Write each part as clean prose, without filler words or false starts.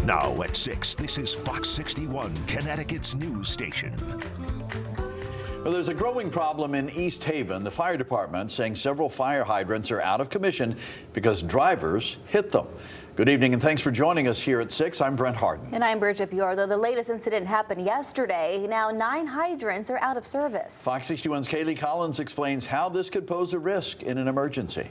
Now at 6, this is Fox 61, Connecticut's news station. Well, there's a growing problem in East Haven. The fire department saying several fire hydrants are out of commission because drivers hit them. Good evening and thanks for joining us here at 6. I'm Brent Harden. And I'm Bridget Bjordo. The latest incident happened yesterday. Now 9 hydrants are out of service. Fox 61's Kaylee Collins explains how this could pose a risk in an emergency.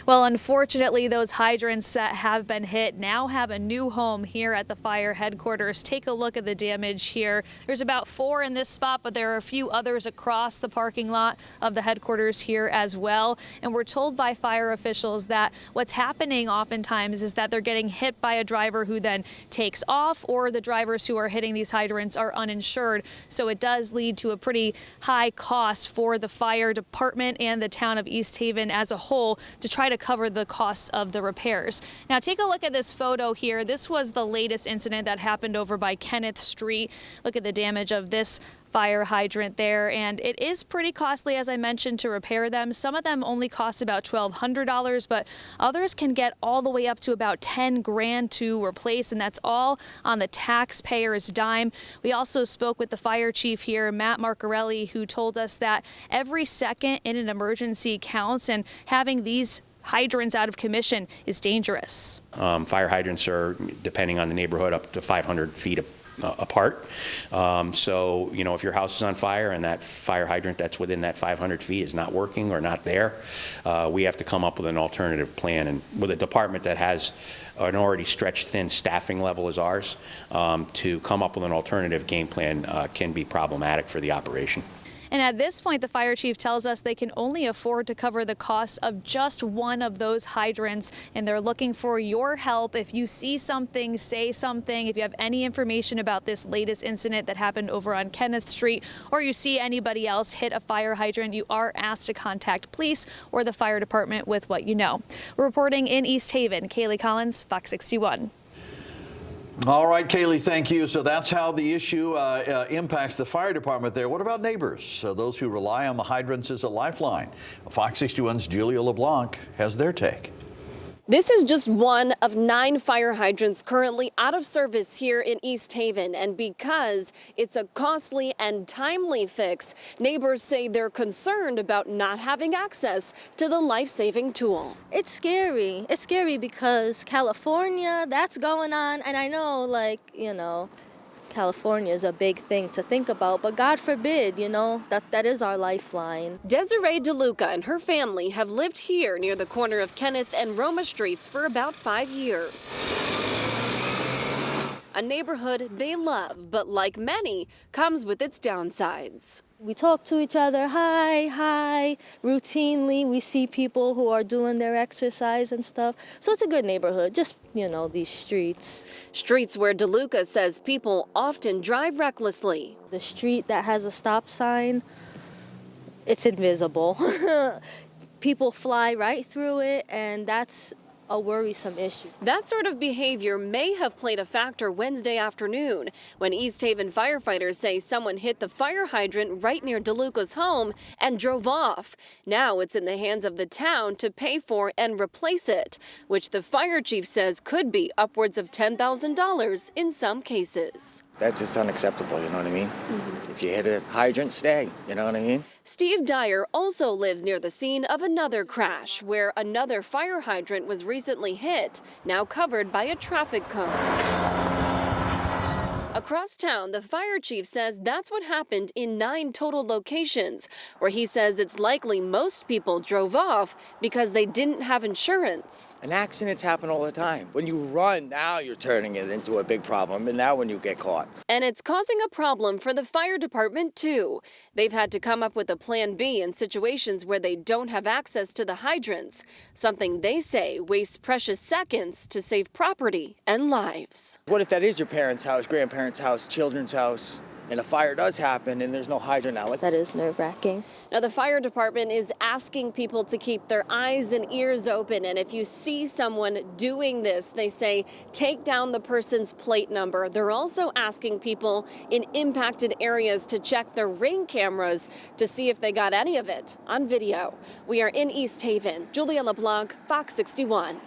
Well, unfortunately, those hydrants that have been hit now have a new home here at the fire headquarters. Take a look at the damage here. There's about 4 in this spot, but there are a few others across the parking lot of the headquarters here as well. And we're told by fire officials that what's happening oftentimes is that they're getting hit by a driver who then takes off, or the drivers who are hitting these hydrants are uninsured. So it does lead to a pretty high cost for the fire department and the town of East Haven as a whole to try to cover the costs of the repairs. Now take a look at this photo here. This was the latest incident that happened over by Kenneth Street. Look at the damage of this fire hydrant there, and it is pretty costly, as I mentioned, to repair them. Some of them only cost about $1,200, but others can get all the way up to about 10 grand to replace, and that's all on the taxpayer's dime. We also spoke with the fire chief here, Matt Marcarelli, who told us that every second in an emergency counts, and having these hydrants out of commission is dangerous. Fire hydrants are, depending on the neighborhood, up to 500 feet apart. So, you know, if your house is on fire and that fire hydrant that's within that 500 feet is not working or not there, we have to come up with an alternative plan. And with a department that has an already stretched thin staffing level as ours, to come up with an alternative game plan can be problematic for the operation. And at this point, the fire chief tells us they can only afford to cover the cost of just one of those hydrants, and they're looking for your help. If you see something, say something. If you have any information about this latest incident that happened over on Kenneth Street, or you see anybody else hit a fire hydrant, you are asked to contact police or the fire department with what you know. We're reporting in East Haven, Kaylee Collins, Fox 61. All right, Kaylee, thank you. So that's how the issue impacts the fire department there. What about neighbors, those who rely on the hydrants as a lifeline? Fox 61's Julia LeBlanc has their take. This is just one of 9 fire hydrants currently out of service here in East Haven. And because it's a costly and timely fix, neighbors say they're concerned about not having access to the life-saving tool. It's scary. It's scary because California, that's going on. And I know, like, you know, California is a big thing to think about, but God forbid, you know, that is our lifeline. Desiree DeLuca and her family have lived here near the corner of Kenneth and Roma Streets for about 5 years. A neighborhood they love, but like many, comes with its downsides. We talk to each other, hi. Routinely, we see people who are doing their exercise and stuff. So it's a good neighborhood, just, you know, these streets. Streets where DeLuca says people often drive recklessly. The street that has a stop sign, it's invisible. People fly right through it, and that's a worrisome issue. That sort of behavior may have played a factor Wednesday afternoon when East Haven firefighters say someone hit the fire hydrant right near DeLuca's home and drove off. Now it's in the hands of the town to pay for and replace it, which the fire chief says could be upwards of $10,000 in some cases. That's just unacceptable, you know what I mean? If you hit a hydrant, stay, you know what I mean? Steve Dyer also lives near the scene of another crash where another fire hydrant was recently hit, now covered by a traffic cone. Across town, the fire chief says that's what happened in 9 total locations, where he says it's likely most people drove off because they didn't have insurance. And accidents happen all the time. When you run, now you're turning it into a big problem, and now when you get caught. And it's causing a problem for the fire department, too. They've had to come up with a plan B in situations where they don't have access to the hydrants, something they say wastes precious seconds to save property and lives. What if that is your parents' house, grandparents' house, children's house, and a fire does happen and there's no hydrant outlet? That is nerve-wracking. Now, the fire department is asking people to keep their eyes and ears open. And if you see someone doing this, they say, take down the person's plate number. They're also asking people in impacted areas to check their Ring cameras to see if they got any of it on video. We are in East Haven. Julia LeBlanc, Fox 61.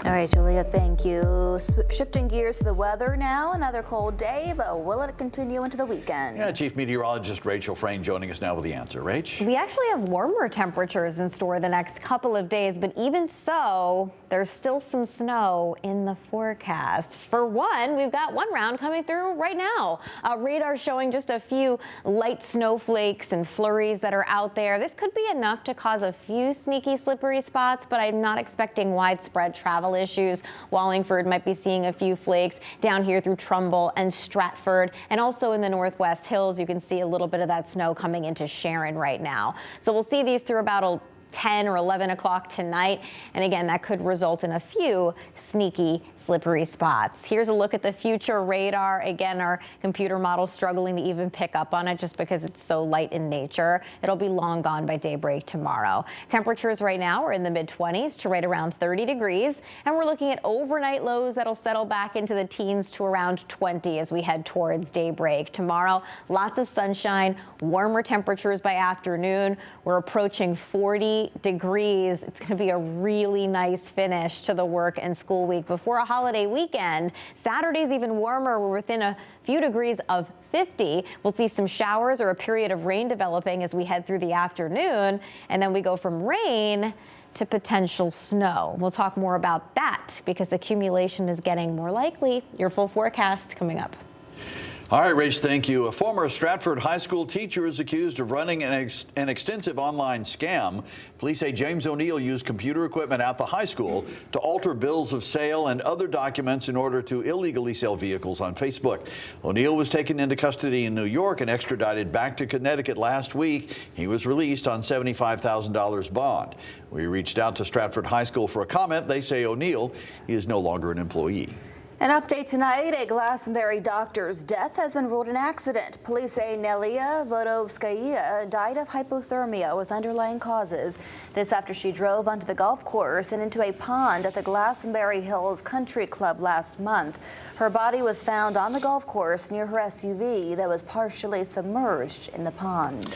All right, Julia, thank you. Shifting gears to the weather now, another cold day, but will it continue into the weekend? Yeah, Chief Meteorologist Rachel Frayne joining us now with the answer. Rach? We actually have warmer temperatures in store the next couple of days, but even so, there's still some snow in the forecast. For one, we've got one round coming through right now. Radar showing just a few light snowflakes and flurries that are out there. This could be enough to cause a few sneaky, slippery spots, but I'm not expecting widespread travel issues. Wallingford might be seeing a few flakes down here through Trumbull and Stratford, and also in the Northwest Hills you can see a little bit of that snow coming into Sharon right now. So we'll see these through about 10 or 11 o'clock tonight. And again, that could result in a few sneaky, slippery spots. Here's a look at the future radar. Again, our computer model struggling to even pick up on it just because it's so light in nature. It'll be long gone by daybreak tomorrow. Temperatures right now are in the mid-20s to right around 30 degrees. And we're looking at overnight lows that'll settle back into the teens to around 20 as we head towards daybreak. Tomorrow, lots of sunshine, warmer temperatures by afternoon. We're approaching 40 degrees. It's going to be a really nice finish to the work and school week before a holiday weekend. Saturday's even warmer. We're within a few degrees of 50. We'll see some showers or a period of rain developing as we head through the afternoon, and then we go from rain to potential snow. We'll talk more about that because accumulation is getting more likely. Your full forecast coming up. All right, Rach, thank you. A former Stratford High School teacher is accused of running an extensive online scam. Police say James O'Neill used computer equipment at the high school to alter bills of sale and other documents in order to illegally sell vehicles on Facebook. O'Neill was taken into custody in New York and extradited back to Connecticut last week. He was released on $75,000 bond. We reached out to Stratford High School for a comment. They say O'Neill is no longer an employee. An update tonight, a Glastonbury doctor's death has been ruled an accident. Police say Nelia Vodovskaya died of hypothermia with underlying causes. This after she drove onto the golf course and into a pond at the Glastonbury Hills Country Club last month. Her body was found on the golf course near her SUV that was partially submerged in the pond.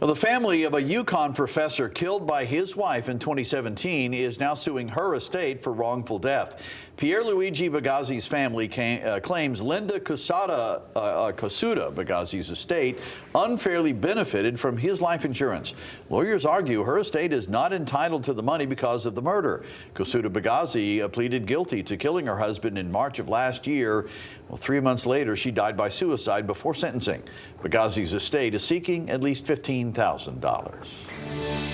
Well, the family of a UConn professor killed by his wife in 2017 is now suing her estate for wrongful death. Pierluigi Bagazi's family claims Linda Casuta Bagazi's estate unfairly benefited from his life insurance. Lawyers argue her estate is not entitled to the money because of the murder. Casuta Bagazi pleaded guilty to killing her husband in March of last year. Well, 3 months later, she died by suicide before sentencing. Bagazi's estate is seeking at least $15,000.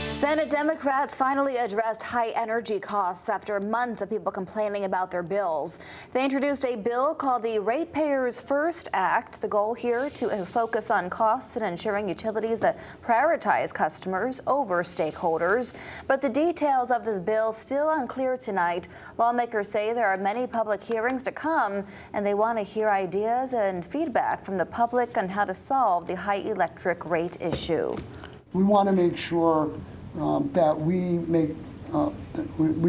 Senate Democrats finally addressed high energy costs after months of people complaining about their bills. They introduced a bill called the Ratepayers First Act. The goal here to focus on costs and ensuring utilities that prioritize customers over stakeholders. But the details of this bill still unclear tonight. Lawmakers say there are many public hearings to come, and they want to hear ideas and feedback from the public on how to solve the high electric rate issue. We want to make sure that we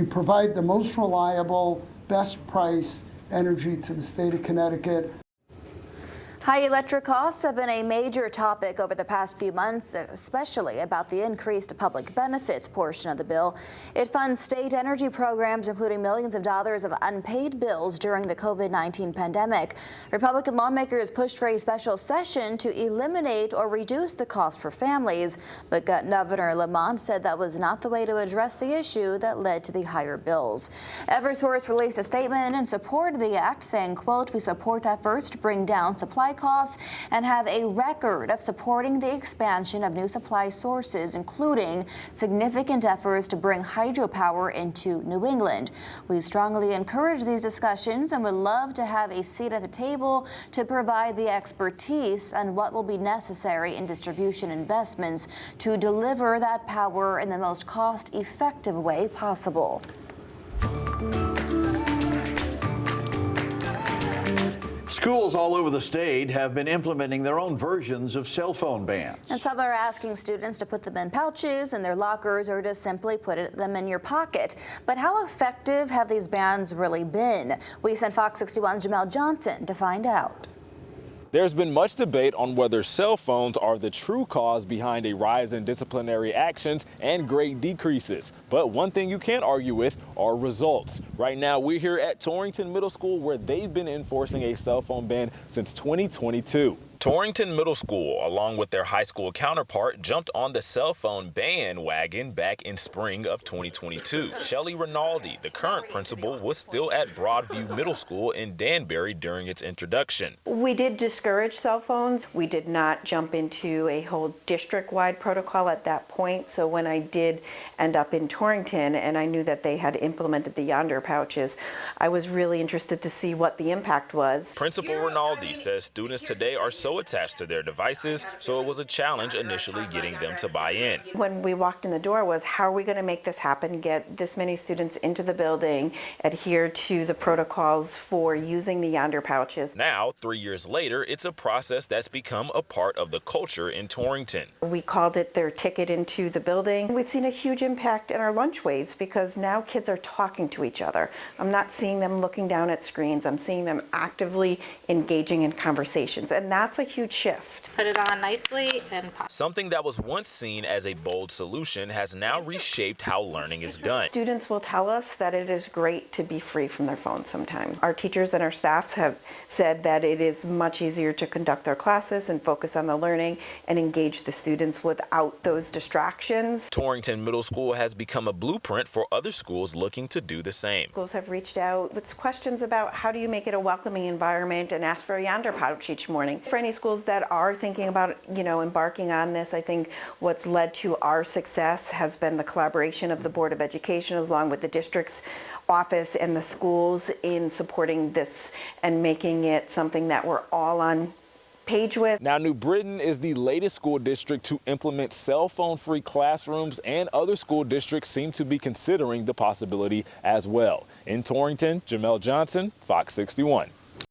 provide the most reliable, best price energy to the state of Connecticut. High electric costs have been a major topic over the past few months, especially about the increased public benefits portion of the bill. It funds state energy programs, including millions of dollars of unpaid bills during the COVID-19 pandemic. Republican lawmakers pushed for a special session to eliminate or reduce the cost for families, but Governor Lamont said that was not the way to address the issue that led to the higher bills. Eversource released a statement in support of the act, saying, quote, "We support efforts to bring down supply costs and have a record of supporting the expansion of new supply sources, including significant efforts to bring hydropower into New England. We strongly encourage these discussions and would love to have a seat at the table to provide the expertise on what will be necessary in distribution investments to deliver that power in the most cost-effective way possible." Schools all over the state have been implementing their own versions of cell phone bans. And some are asking students to put them in pouches in their lockers or to simply put them in your pocket. But how effective have these bans really been? We sent Fox 61's Jamel Johnson to find out. There's been much debate on whether cell phones are the true cause behind a rise in disciplinary actions and grade decreases. But one thing you can't argue with are results. Right now, we're here at Torrington Middle School, where they've been enforcing a cell phone ban since 2022. Torrington Middle School, along with their high school counterpart, jumped on the cell phone bandwagon back in spring of 2022. Shelly Rinaldi, the current principal, was still at Broadview Middle School in Danbury during its introduction. We did discourage cell phones. We did not jump into a whole district-wide protocol at that point. So when I did end up in Torrington and I knew that they had implemented the Yonder pouches, I was really interested to see what the impact was. Principal Rinaldi says students today are so attached to their devices, so it was a challenge initially getting them to buy in. When we walked in the door was, how are we going to make this happen, get this many students into the building, adhere to the protocols for using the Yonder pouches. Now, 3 years later, it's a process that's become a part of the culture in Torrington. We called it their ticket into the building. We've seen a huge impact in our lunch waves because now kids are talking to each other. I'm not seeing them looking down at screens. I'm seeing them actively engaging in conversations, and that's a huge shift. Put it on nicely and pop. Something that was once seen as a bold solution has now reshaped how learning is done. Students will tell us that it is great to be free from their phones sometimes. Our teachers and our staffs have said that it is much easier to conduct their classes and focus on the learning and engage the students without those distractions. Torrington Middle School has become a blueprint for other schools looking to do the same. Schools have reached out with questions about how do you make it a welcoming environment and ask for a Yonder pouch each morning. For any schools that are thinking about, embarking on this, I think what's led to our success has been the collaboration of the Board of Education along with the district's office and the schools in supporting this and making it something that we're all on page with. Now, New Britain is the latest school district to implement cell phone-free classrooms, and other school districts seem to be considering the possibility as well. In Torrington, Jamel Johnson, Fox 61.